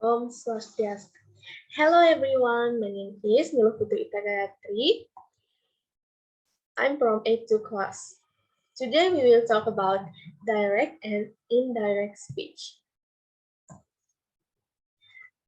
Om Swastiastu. Hello everyone, my name is Putu Gayatri. I'm from 8th class. Today we will talk about direct and indirect speech.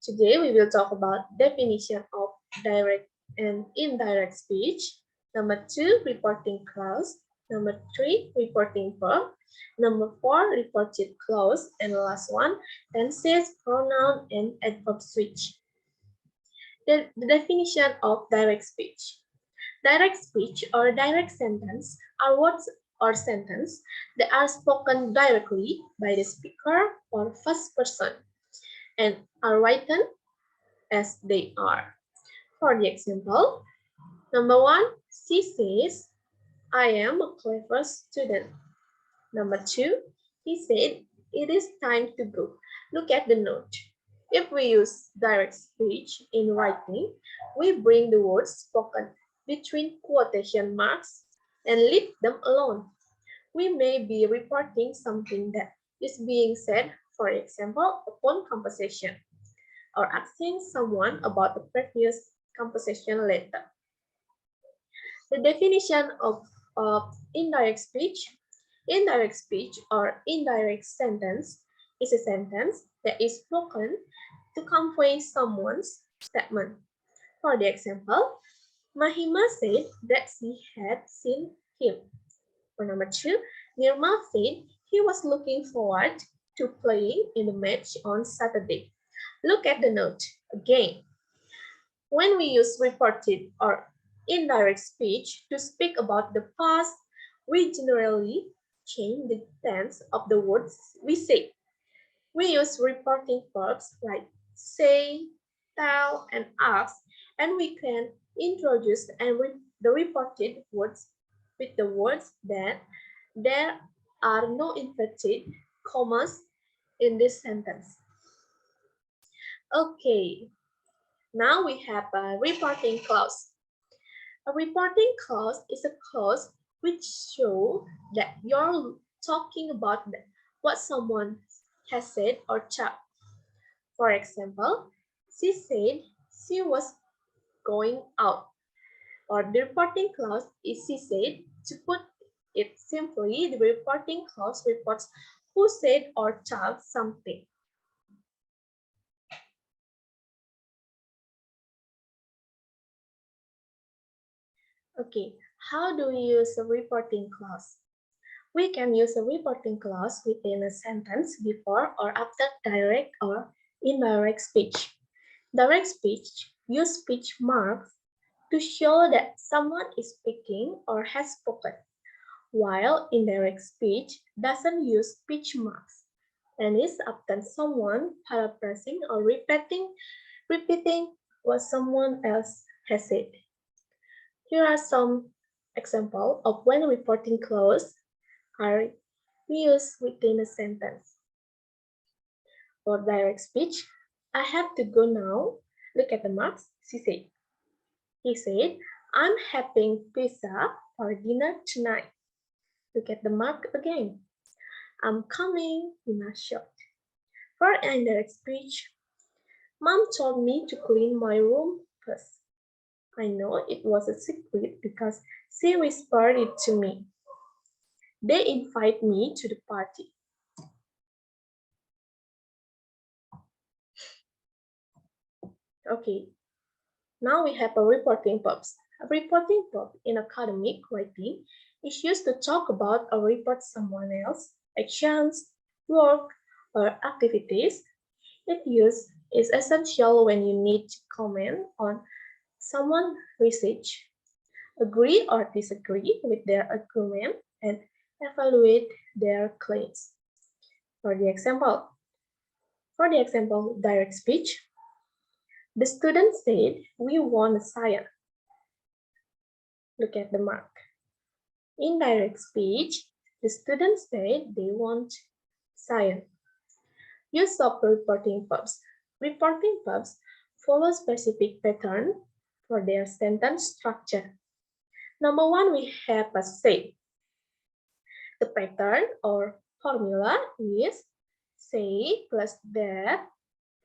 Today we will talk about definition of direct and indirect speech. Number 2, reporting clause. Number 3, reporting verb. Number 4, reported clause. And the last one, tenses, pronoun, and adverb switch. The definition of direct speech. Direct speech or direct sentence are words or sentence that are spoken directly by the speaker or first person and are written as they are. For the example, number 1, she says, I am a clever student. Number 2, he said, it is time to go. Look at the note. If we use direct speech in writing, we bring the words spoken between quotation marks and leave them alone. We may be reporting something that is being said, for example, upon conversation, or asking someone about the previous conversation later. The definition of indirect speech. Indirect speech or indirect sentence is a sentence that is spoken to convey someone's statement. For the example, Mahima said that she had seen him. For number 2, Nirmal said he was looking forward to playing in the match on Saturday. Look at the note again. When we use reported or indirect speech to speak about the past, we generally change the tense of the words we say. We use reporting verbs like say, tell, and ask, and we can introduce the reported words with the words that there are no inverted commas in this sentence. Okay, now we have a reporting clause. A reporting clause is a clause which shows that you're talking about what someone has said or done. For example, she said she was going out. Or the reporting clause is she said. To put it simply, the reporting clause reports who said or done something. Okay, how do we use a reporting clause? We can use a reporting clause within a sentence before or after direct or indirect speech. Direct speech use speech marks to show that someone is speaking or has spoken, while indirect speech doesn't use speech marks and is often someone paraphrasing or repeating what someone else has said. Here are some examples of when reporting clause are used within a sentence. For direct speech, I have to go now. Look at the marks, she said. He said, I'm having pizza for dinner tonight. Look at the mark again. I'm coming in a short. For indirect speech, Mom told me to clean my room first. I know it was a secret because she whispered it to me. They invite me to the party. Okay, now we have a reporting purpose. A reporting purpose in academic writing is used to talk about or report someone else, actions, work, or activities. Its use is essential when you need to comment on someone's research, agree or disagree with their argument, and evaluate their claims. For the example, direct speech, the student said, we want science. Look at the mark. Indirect speech, the student said they want science. Use of reporting verbs. Reporting verbs follow specific pattern for their sentence structure. Number 1, we have a say. The pattern or formula is say plus that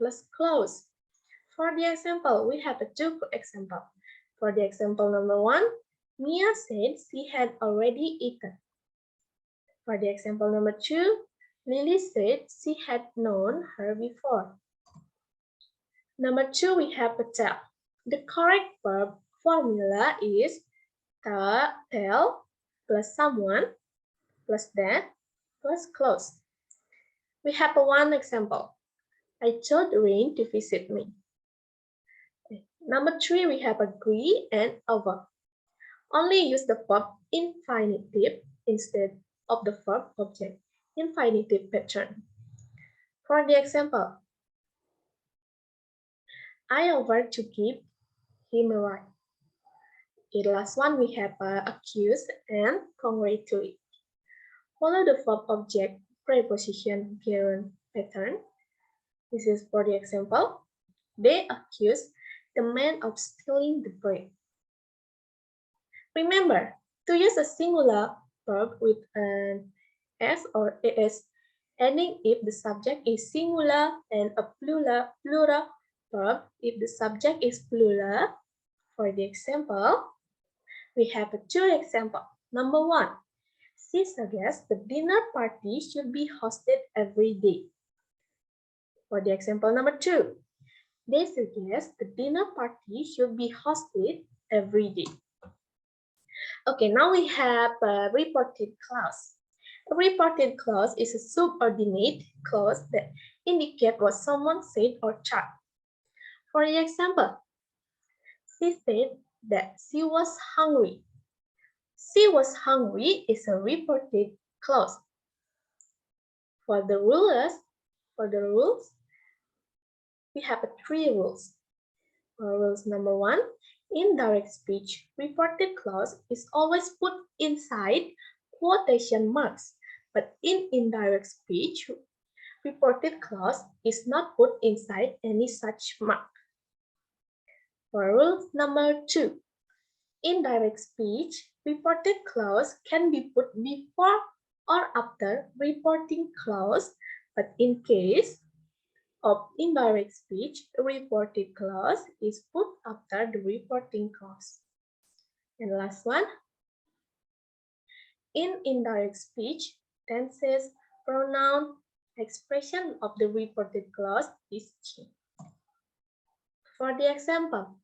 plus close. For the example, we have two examples. For the example number 1, Mia said she had already eaten. For the example number 2, Lily said she had known her before. Number 2, we have a tell. The correct verb formula is tell plus someone plus that plus close. We have one example. I told Rain to visit me. Number 3, we have agree and over. Only use the verb infinitive instead of the verb object infinitive pattern. For the example, I offered to give him a ride. The last one we have accuse and congratulate. Follow the verb object preposition gerund pattern. This is for the example. They accuse the man of stealing the bread. Remember to use a singular verb with an s or as ending if the subject is singular and a plural verb if the subject is plural. For the example, we have two examples. Number 1, she suggests the dinner party should be hosted every day. For the example number 2, they suggest the dinner party should be hosted every day. Okay, now we have a reported clause. A reported clause is a subordinate clause that indicates what someone said or thought. For example, she said that she was hungry. She was hungry is a reported clause. For the rules, we have 3 rules. Rules number 1, indirect speech reported clause is always put inside quotation marks, but in indirect speech, reported clause is not put inside any such mark. For rule number 2, indirect speech reported clause can be put before or after reporting clause, but in case of indirect speech, the reported clause is put after the reporting clause. And last one, in indirect speech, tenses, pronoun, expression of the reported clause is changed. For the example,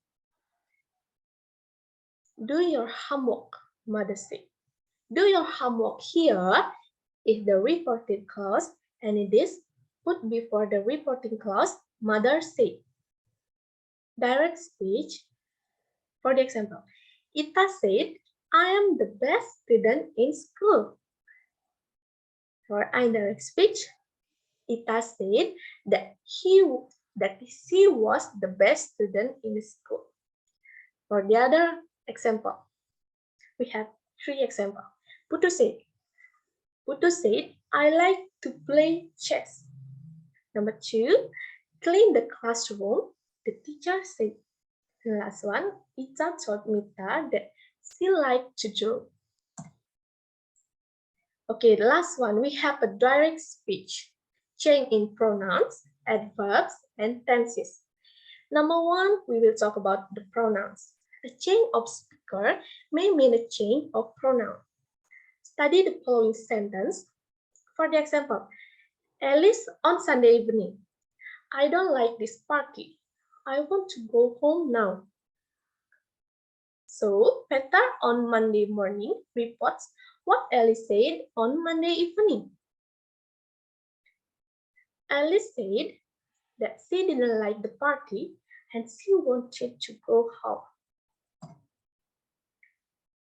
do your homework, mother said. Do your homework here is the reported clause and it is put before the reporting clause, mother said. Direct speech, for the example, Ita said, I am the best student in school. For indirect speech, Ita said that she was the best student in the school. For the other example, we have 3 examples. Putu said, I like to play chess. Number 2, clean the classroom, the teacher said. The last one, Ita told Mita that she liked to draw. Okay, the last one, we have a direct speech. Change in pronouns, adverbs, and tenses. Number 1, we will talk about the pronouns. A change of speaker may mean a change of pronoun. Study the following sentence. For the example, Alice on Sunday evening. I don't like this party. I want to go home now. So, Peter on Monday morning reports what Alice said on Monday evening. Alice said that she didn't like the party and she wanted to go home.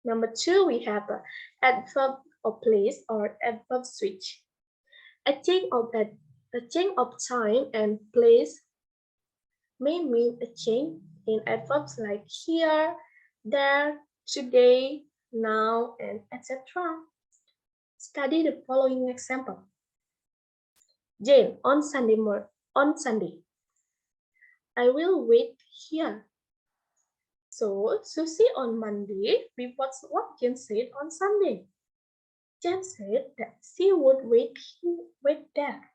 Number 2, we have an adverb of place or adverb switch. A change of time and place may mean a change in adverbs like here, there, today, now, and etc. Study the following example. Jane on Sunday. I will wait here. So Susie on Monday reports what Jane said on Sunday. Jane said that she would wait there.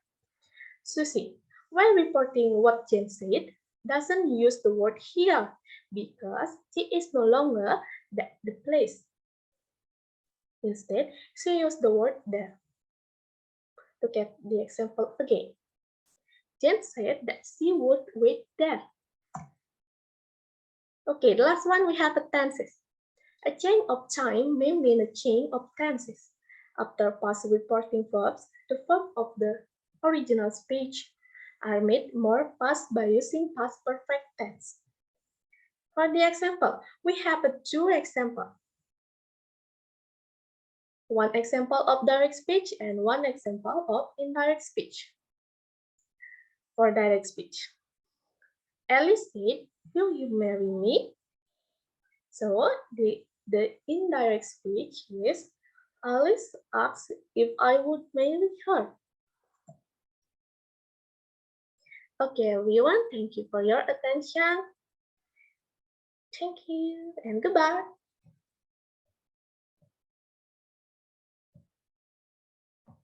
Susie, When reporting what Jane said, doesn't use the word here because she is no longer at the place. Instead, she used the word there. Look at the example again. Jane said that she would wait there. Okay, the last one we have the tenses. A chain of time may mean a chain of tenses. After past reporting verbs, the verb of the original speech are made more past by using past perfect tense. For the example, we have two examples. One example of direct speech and one example of indirect speech. For direct speech, Alice said, "Will you marry me?" So the indirect speech is Alice asked if I would marry her. Okay, everyone, thank you for your attention. Thank you and goodbye.